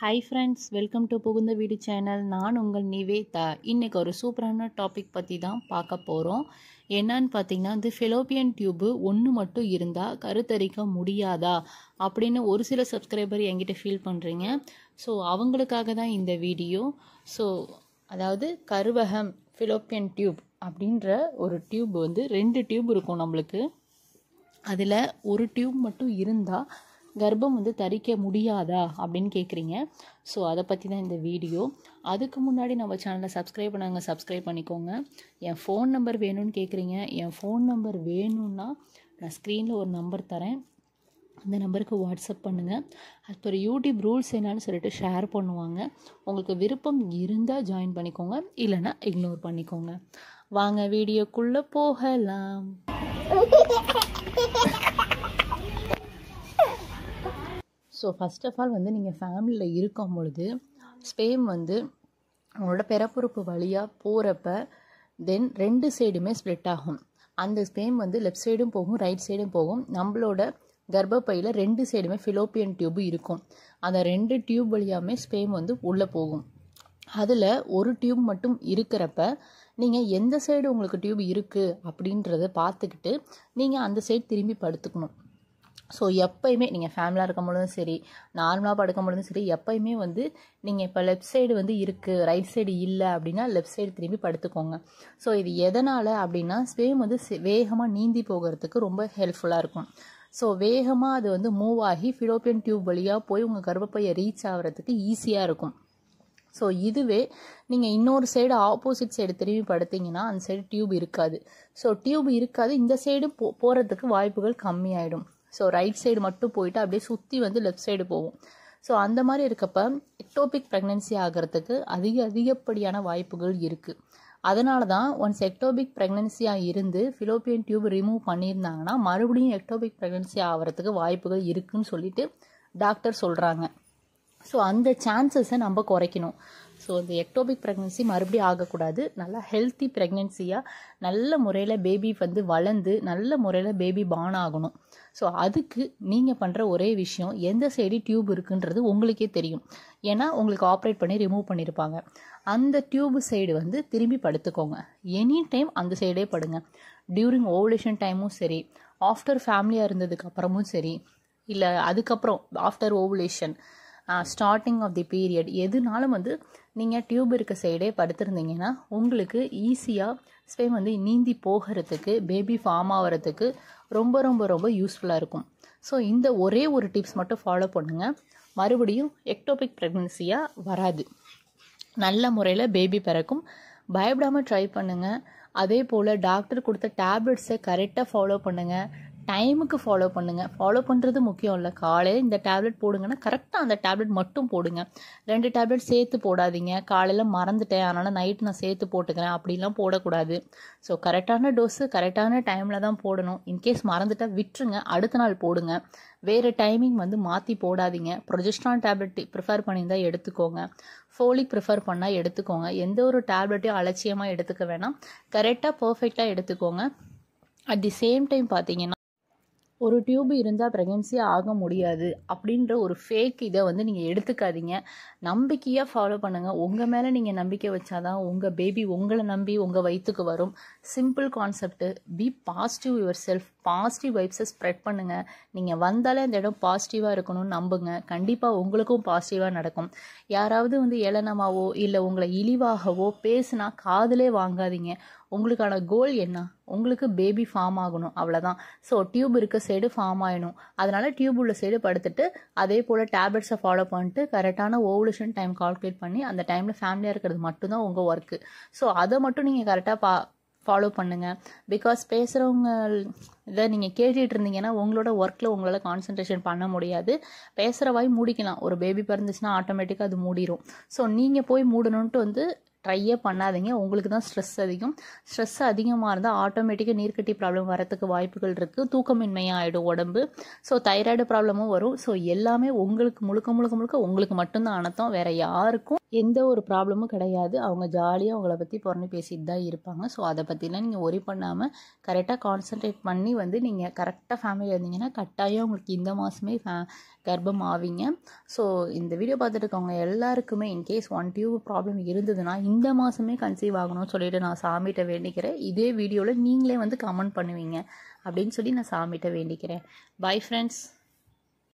Hi friends, welcome to புகுந்த வீடு channel. நான் உங்கள் நிவேதா. இன்றைக்கி ஒரு சூப்பரான டாபிக் பற்றி தான் பார்க்க போகிறோம். என்னன்னு பார்த்தீங்கன்னா, இந்த ஃபெலோப்பியன் டியூப்பு ஒன்று மட்டும் இருந்தால் கருத்தரிக்க முடியாதா அப்படின்னு ஒரு சில சப்ஸ்கிரைபர் என்கிட்ட ஃபீல் பண்ணுறீங்க. ஸோ அவங்களுக்காக தான் இந்த வீடியோ. ஸோ அதாவது கருவகம் ஃபெலோப்பியன் டியூப் அப்படின்ற ஒரு டியூப் வந்து 2 டியூப் இருக்கும் நம்மளுக்கு. அதில் ஒரு டியூப் மட்டும் இருந்தால் கர்ப்பம் வந்து தரிக்க முடியாதா அப்படின்னு கேட்குறீங்க. ஸோ அதை பற்றி தான் இந்த வீடியோ. அதுக்கு முன்னாடி நம்ம சேனலை சப்ஸ்கிரைப் பண்ணிக்கோங்க. என் ஃபோன் நம்பர் வேணும்னு கேட்குறீங்க. என் ஃபோன் நம்பர் வேணும்னா நான் ஸ்க்ரீனில் ஒரு நம்பர் தரேன். அந்த நம்பருக்கு வாட்ஸ்அப் பண்ணுங்கள். அது ஒரு யூடியூப் ரூல்ஸ் என்னன்னு சொல்லிட்டு ஷேர் பண்ணுவாங்க. உங்களுக்கு விருப்பம் இருந்தால் ஜாயின் பண்ணிக்கோங்க, இல்லைன்னா இக்னோர் பண்ணிக்கோங்க. வாங்க வீடியோக்குள்ளே போகலாம். ஸோ ஃபஸ்ட் ஆஃப் ஆல் வந்து நீங்கள் ஃபேமிலியில் இருக்கும் பொழுது ஸ்பேம் வந்து உங்களோட பிறப்புறுப்பு வழியாக போகிறப்ப தென் 2 சைடுமே ஸ்ப்ளிட் ஆகும். அந்த ஸ்பேம் வந்து லெஃப்ட் சைடும் போகும், ரைட் சைடும் போகும். நம்மளோட கர்ப்பப்பையில் 2 சைடுமே ஃபிலோப்பியன் டியூப் இருக்கும். அந்த 2 டியூப் வழியாமே ஸ்பேம் வந்து உள்ளே போகும். அதில் ஒரு டியூப் மட்டும் இருக்கிறப்ப நீங்கள் எந்த சைடு உங்களுக்கு டியூப் இருக்குது அப்படின்றத பார்த்துக்கிட்டு நீங்கள் அந்த சைடு திரும்பி படுத்துக்கணும். ஸோ எப்போயுமே நீங்கள் ஃபேமிலியாக இருக்கும் பொழுதும் சரி, நார்மலாக படுக்கும் பொழுதும் சரி, எப்போயுமே வந்து நீங்கள் இப்போ லெஃப்ட் சைடு வந்து இருக்குது, ரைட் சைடு இல்லை அப்படின்னா லெஃப்ட் சைடு திரும்பி படுத்துக்கோங்க. ஸோ இது எதனால் அப்படின்னா ஸ்பேம் வந்து வேகமாக நீந்தி போகிறதுக்கு ரொம்ப ஹெல்ப்ஃபுல்லாக இருக்கும். ஸோ வேகமாக அது வந்து மூவ் ஆகி ஃபிலோப்பியன் டியூப் வழியாக போய் உங்கள் கர்ப்பப்பையை ரீச் ஆகிறதுக்கு ஈஸியாக இருக்கும். ஸோ இதுவே நீங்கள் இன்னொரு சைடு ஆப்போசிட் சைடு திரும்பி படுத்திங்கன்னா அந்த சைடு டியூப் இருக்காது. ஸோ டியூப் இருக்காது, இந்த சைடு போகிறதுக்கு வாய்ப்புகள் கம்மியாயிடும். ஸோ ரைட் சைடு மட்டும் போயிட்டு அப்படியே சுற்றி வந்து லெஃப்ட் சைடு போகும். ஸோ அந்த மாதிரி இருக்கப்ப எக்டோபிக் ப்ரெக்னென்சி ஆகிறதுக்கு அதிகப்படியான வாய்ப்புகள் இருக்குது. அதனால தான் ஒன்ஸ் எக்டோபிக் ப்ரெக்னென்சியாக இருந்து ஃபிலோப்பியன் டியூப் ரிமூவ் பண்ணியிருந்தாங்கன்னா மறுபடியும் எக்டோபிக் ப்ரெக்னென்சி ஆகிறதுக்கு வாய்ப்புகள் இருக்குதுன்னு சொல்லிட்டு டாக்டர் சொல்கிறாங்க. ஸோ அந்த சான்சஸை நம்ம குறைக்கணும். ஸோ இந்த எக்டோபிக் ப்ரெக்னென்சி மறுபடியும் ஆகக்கூடாது. நல்லா ஹெல்த்தி ப்ரெக்னென்சியாக நல்ல முறையில் பேபி வந்து வளர்ந்து நல்ல முறையில் பேபி பார்ன் ஆகணும். ஸோ அதுக்கு நீங்கள் பண்ணுற ஒரே விஷயம், எந்த சைடு டியூப் இருக்குன்றது உங்களுக்கே தெரியும். ஏன்னா உங்களுக்கு ஆப்ரேட் பண்ணி ரிமூவ் பண்ணியிருப்பாங்க. அந்த டியூப் சைடு வந்து திரும்பி படுத்துக்கோங்க. எனி டைம் அந்த சைடே படுங்க. டியூரிங் ஓவலேஷன் டைமும் சரி, ஆஃப்டர் ஃபேமிலியாக இருந்ததுக்கு அப்புறமும் சரி, இல்லை அதுக்கப்புறம் after ovulation, starting of the period, எதுனாலும் வந்து நீங்கள் டியூப் இருக்க சைடே படுத்திருந்தீங்கன்னா உங்களுக்கு ஈஸியாக ஸ்பேம் வந்து நீந்தி போகிறதுக்கு, பேபி ஃபார்ம் ஆகிறதுக்கு ரொம்ப ரொம்ப ரொம்ப யூஸ்ஃபுல்லாக இருக்கும். ஸோ இந்த ஒரே ஒரு டிப்ஸ் மட்டும் ஃபாலோ பண்ணுங்கள். மறுபடியும் எக்டோபிக் ப்ரெக்னென்சியாக வராது. நல்ல முறையில் பேபி பிறக்கும். பயப்படாமல் ட்ரை பண்ணுங்கள். அதே போல் டாக்டர் கொடுத்த டேப்லெட்ஸை கரெக்டாக ஃபாலோ பண்ணுங்கள். டைமுக்கு ஃபாலோ பண்ணுங்கள். ஃபாலோ பண்ணுறது முக்கியம் இல்லை. காலையில் இந்த டேப்லெட் போடுங்கன்னா கரெக்டாக அந்த டேப்லெட் மட்டும் போடுங்க. 2 டேப்லெட் சேர்த்து போடாதீங்க. காலையில் மறந்துட்டேன் அதனால் நைட்டு நான் சேர்த்து போட்டுக்கிறேன் அப்படிலாம் போடக்கூடாது. ஸோ கரெக்டான டோஸு கரெக்டான டைமில் தான் போடணும். இன்கேஸ் மறந்துட்டால் விட்டுருங்க, அடுத்த நாள் போடுங்க. வேறு டைமிங் வந்து மாற்றி போடாதீங்க. ப்ரொஜெஸ்ட்ரான் டேப்லெட் ப்ரிஃபர் பண்ணியிருந்தால் எடுத்துக்கோங்க. ஃபோலிக் ப்ரிஃபர் பண்ணால் எடுத்துக்கோங்க. எந்த ஒரு டேப்லெட்டையும் அலட்சியமாக எடுத்துக்க வேணாம். கரெக்டாக பர்ஃபெக்டாக எடுத்துக்கோங்க. அட் தி சேம் டைம் பார்த்தீங்கன்னா ஒரு டியூப் இருந்தால் ப்ரெக்னென்சி ஆக முடியாது அப்படின்ற ஒரு ஃபேக் இதை வந்து நீங்கள் எடுத்துக்காதீங்க. நம்பிக்கையாக ஃபாலோ பண்ணுங்கள். உங்கள் மேலே நீங்கள் நம்பிக்கை வச்சாதான் உங்கள் பேபி உங்களை நம்பி உங்கள் வயிற்றுக்கு வரும். Simple concept. Be positive yourself. Positive வைப்ஸை ஸ்ப்ரெட் பண்ணுங்கள். நீங்கள் வந்தாலே அந்த இடம் பாசிட்டிவாக இருக்கணும்னு நம்புங்க. கண்டிப்பாக உங்களுக்கும் பாசிட்டிவாக நடக்கும். யாராவது வந்து ஏளனமாவோ இல்லை உங்களை இழிவாகவோ பேசுனா காதிலே வாங்காதீங்க. உங்களுக்கான கோல் என்ன? உங்களுக்கு பேபி ஃபார்ம் ஆகணும், அவ்வளோதான். ஸோ டியூப் இருக்க சைடு ஃபார்ம் ஆகணும். அதனால டியூப் உள்ள சைடு படுத்துட்டு அதே போல் டேப்லெட்ஸை ஃபாலோ பண்ணிட்டு கரெக்டான ஓவலேஷன் டைம் கால்குலேட் பண்ணி அந்த டைமில் ஃபேமிலியாக இருக்கிறது மட்டும்தான் உங்கள் ஒர்க்கு. ஸோ அதை மட்டும் நீங்கள் கரெக்டாக ஃபாலோ பண்ணுங்கள். பிகாஸ் பேசுகிறவங்க இதை நீங்கள் கேட்டுட்டு இருந்தீங்கன்னா உங்களோட ஒர்க்கில் உங்களால் கான்சன்ட்ரேஷன் பண்ண முடியாது. பேசுகிற வாய் மூடிக்கலாம். ஒரு பேபி பிறந்துச்சுன்னா ஆட்டோமேட்டிக்காக அது மூடிடும். ஸோ நீங்கள் போய் மூடணுன்ட்டு வந்து ட்ரையே பண்ணாதீங்க. உங்களுக்கு தான் ஸ்ட்ரெஸ் அதிகமாக இருந்தால் ஆட்டோமேட்டிக்காக நீர்க்கட்டி ப்ராப்ளம் வரத்துக்கு வாய்ப்புகள் இருக்குது. தூக்கமின்மையாக ஆகிடும் உடம்பு. ஸோ தைராய்டு ப்ராப்ளமும் வரும். ஸோ எல்லாமே உங்களுக்கு முழுக்க உங்களுக்கு மட்டும்தான் அனர்த்தம், வேறு யாருக்கும் எந்த ஒரு ப்ராப்ளமும் கிடையாது. அவங்க ஜாலியாக அவங்கள பற்றி புறணி பேசிட்டு தான் இருப்பாங்க. ஸோ அதை பற்றிலாம் நீங்கள் ஒரி பண்ணாமல் கரெக்டாக கான்சன்ட்ரேட் பண்ணி வந்து நீங்கள் கரெக்டாக ஃபேமிலியில் இருந்தீங்கன்னா கட்டாயம் உங்களுக்கு இந்த மாதமே கர்ப்பம் ஆவீங்க. ஸோ இந்த வீடியோ பார்த்துட்டு இருக்கவங்க எல்லாருக்குமே இன்கேஸ் 1 டியூப் ப்ராப்ளம் இருந்ததுன்னா இந்த மாதமே கன்சீவ் ஆகணும்னு சொல்லிட்டு நான் சாமிகிட்ட வேண்டிக்கிறேன். இதே வீடியோவில் நீங்களே வந்து கமெண்ட் பண்ணுவீங்க அப்படின்னு சொல்லி நான் சாமிகிட்ட வேண்டிக்கிறேன். Bye friends.